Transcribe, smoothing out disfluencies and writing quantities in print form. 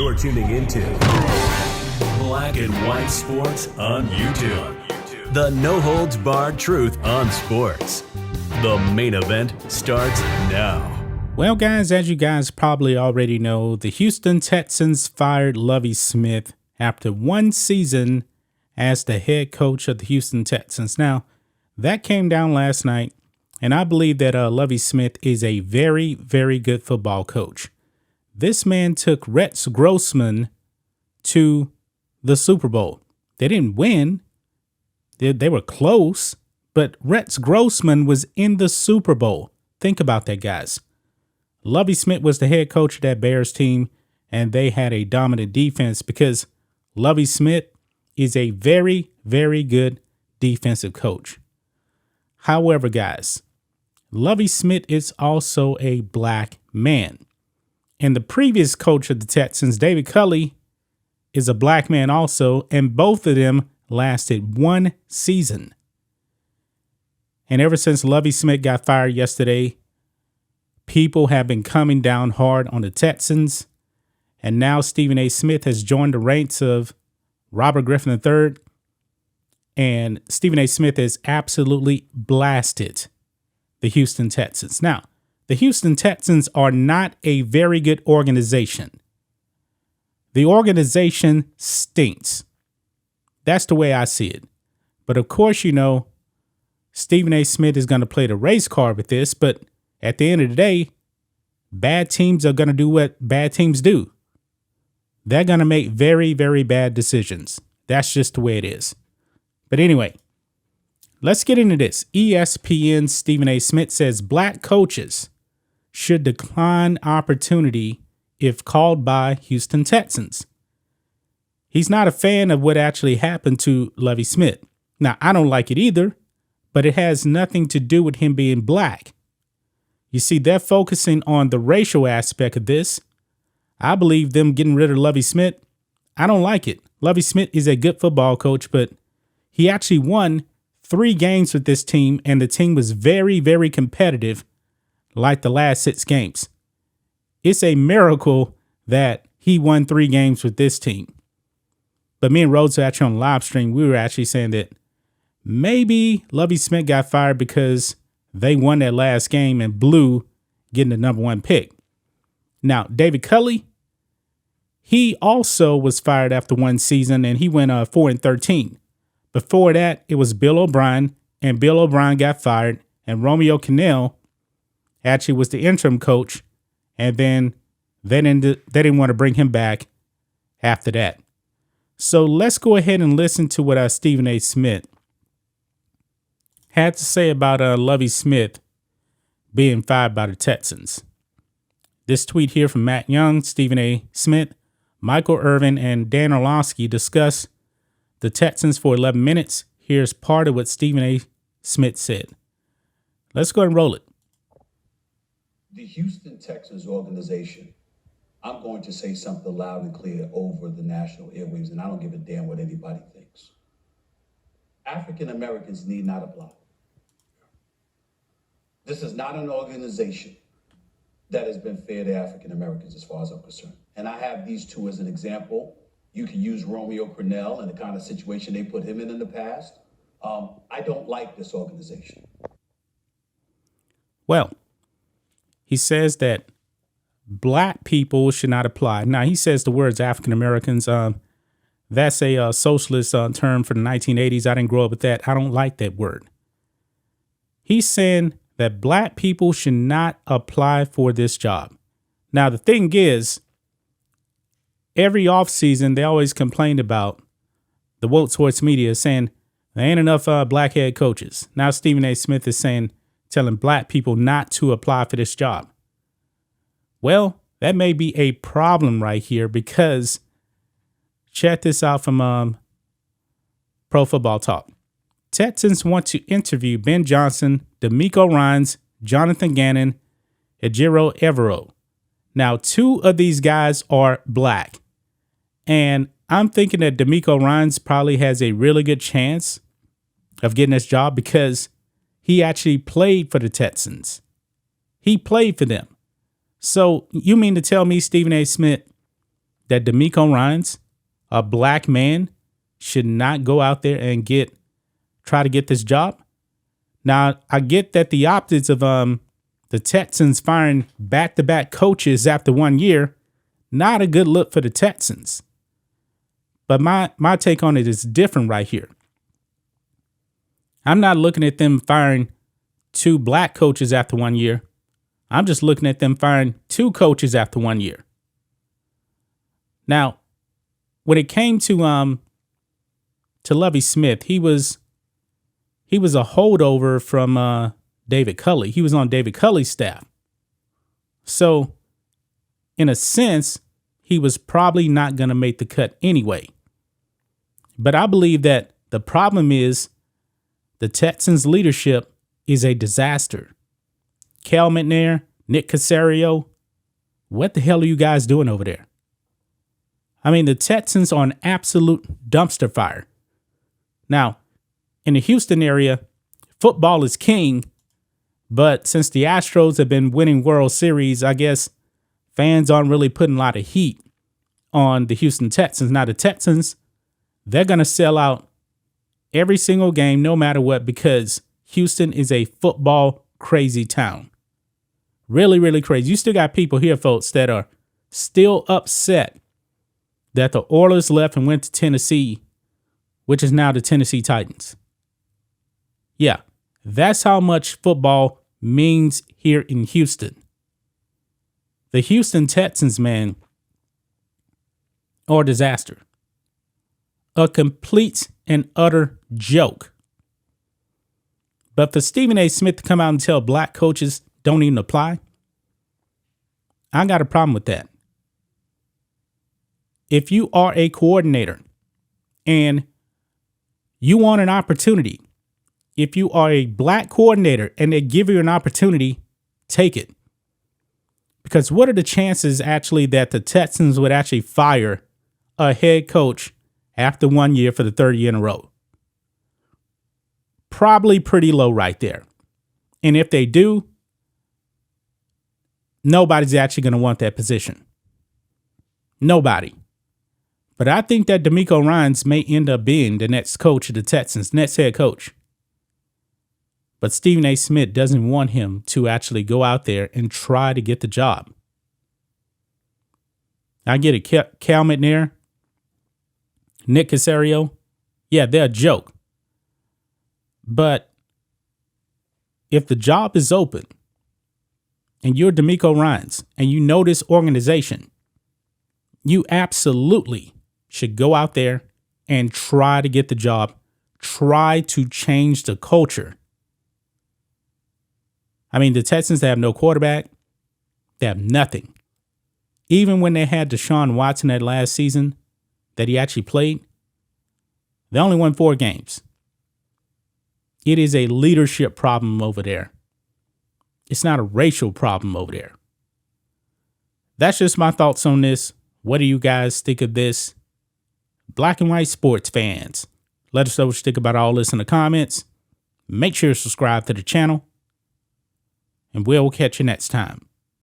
You're tuning into Black and White Sports on YouTube. The no-holds-barred truth on sports. The main event starts now. Well, guys, as you guys probably already know, the Houston Texans fired Lovie Smith after one season as the head coach of the Houston Texans. Now, that came down last night, and I believe that Lovie Smith is a very, very good football coach. This man took Rex Grossman to the Super Bowl. They didn't win. They were close, but Rex Grossman was in the Super Bowl. Think about that, guys. Lovie Smith was the head coach of that Bears team, and they had a dominant defense because Lovie Smith is a very, very good defensive coach. However, guys, Lovie Smith is also a black man. And the previous coach of the Texans, David Culley, is a black man also, and both of them lasted one season. And ever since Lovie Smith got fired yesterday, people have been coming down hard on the Texans. And now Stephen A. Smith has joined the ranks of Robert Griffin III. And Stephen A. Smith has absolutely blasted the Houston Texans. Now, the Houston Texans are not a very good organization. The organization stinks. That's the way I see it. But of course, you know, Stephen A. Smith is going to play the race card with this. But at the end of the day, bad teams are going to do what bad teams do. They're going to make very, very bad decisions. That's just the way it is. But anyway, let's get into this. ESPN's Stephen A. Smith says black coaches should decline opportunity if called by Houston Texans. He's not a fan of what actually happened to Lovie Smith. Now, I don't like it either, but it has nothing to do with him being black. You see, they're focusing on the racial aspect of this. I believe them getting rid of Lovie Smith, I don't like it. Lovie Smith is a good football coach, but he actually won 3 games with this team, and the team was very, very competitive like the last 6 games. It's a miracle that he won 3 games with this team. But me and Rhodes were actually on the live stream. We were actually saying that maybe Lovie Smith got fired because they won that last game and blew getting the number 1 pick. Now, David Culley, he also was fired after one season, and he went 4-13. Before that, it was Bill O'Brien, and Bill O'Brien got fired, and Romeo Cannell actually was the interim coach, and then they didn't want to bring him back after that. So let's go ahead and listen to what Stephen A. Smith had to say about Lovie Smith being fired by the Texans. This tweet here from Matt Young, Stephen A. Smith, Michael Irvin, and Dan Orlovsky discuss the Texans for 11 minutes. Here's part of what Stephen A. Smith said. Let's go ahead and roll it. The Houston Texans organization, I'm going to say something loud and clear over the national airwaves, and I don't give a damn what anybody thinks. African Americans need not apply. This is not an organization that has been fair to African Americans as far as I'm concerned. And I have these two as an example. You can use Romeo Cornell and the kind of situation they put him in the past. I don't like this organization. Well, he says that black people should not apply. Now, he says the words African Americans. That's a socialist term for the 1980s. I didn't grow up with that. I don't like that word. He's saying that black people should not apply for this job. Now, the thing is, every offseason, they always complained about the woke sports media saying there ain't enough black head coaches. Now, Stephen A. Smith is telling black people not to apply for this job. Well, that may be a problem right here because check this out from Pro Football Talk. Texans want to interview Ben Johnson, D'Amico Ryans, Jonathan Gannon, Ejiro Evero. Now, 2 of these guys are black. And I'm thinking that D'Amico Ryans probably has a really good chance of getting this job because he actually played for the Texans. He played for them. So you mean to tell me, Stephen A. Smith, that DeMeco Ryans, a black man, should not go out there and try to get this job? Now, I get that the optics of the Texans firing back-to-back coaches after 1 year, not a good look for the Texans. But my take on it is different right here. I'm not looking at them firing 2 black coaches after 1 year. I'm just looking at them firing 2 coaches after 1 year. Now, when it came to Lovie Smith, he was a holdover from David Culley. He was on David Culley's staff. So, in a sense, he was probably not going to make the cut anyway. But I believe that the problem is the Texans' leadership is a disaster. Cal McNair, Nick Caserio, what the hell are you guys doing over there? I mean, the Texans are an absolute dumpster fire. Now, in the Houston area, football is king, but since the Astros have been winning World Series, I guess fans aren't really putting a lot of heat on the Houston Texans. Now, the Texans, they're going to sell out every single game, no matter what, because Houston is a football crazy town. Really, really crazy. You still got people here, folks, that are still upset that the Oilers left and went to Tennessee, which is now the Tennessee Titans. Yeah, that's how much football means here in Houston. The Houston Texans, man, are a disaster. A complete and utter joke. But for Stephen A. Smith to come out and tell black coaches don't even apply, I got a problem with that. If you are a coordinator and you want an opportunity, if you are a black coordinator and they give you an opportunity, take it. Because what are the chances actually that the Texans would actually fire a head coach after 1 year for the third year in a row? Probably pretty low right there. And if they do, nobody's actually going to want that position. Nobody. But I think that DeMeco Ryans may end up being the next coach of the Texans, next head coach. But Stephen A. Smith doesn't want him to actually go out there and try to get the job. I get it. Cal McNair, Nick Caserio, yeah, they're a joke. But if the job is open and you're DeMeco Ryans and you know this organization, you absolutely should go out there and try to get the job. Try to change the culture. I mean, the Texans, they have no quarterback. They have nothing. Even when they had Deshaun Watson that last season that he actually played, they only won 4 games. It is a leadership problem over there. It's not a racial problem over there. That's just my thoughts on this. What do you guys think of this? Black and white sports fans, let us know what you think about all this in the comments. Make sure to subscribe to the channel, and we'll catch you next time.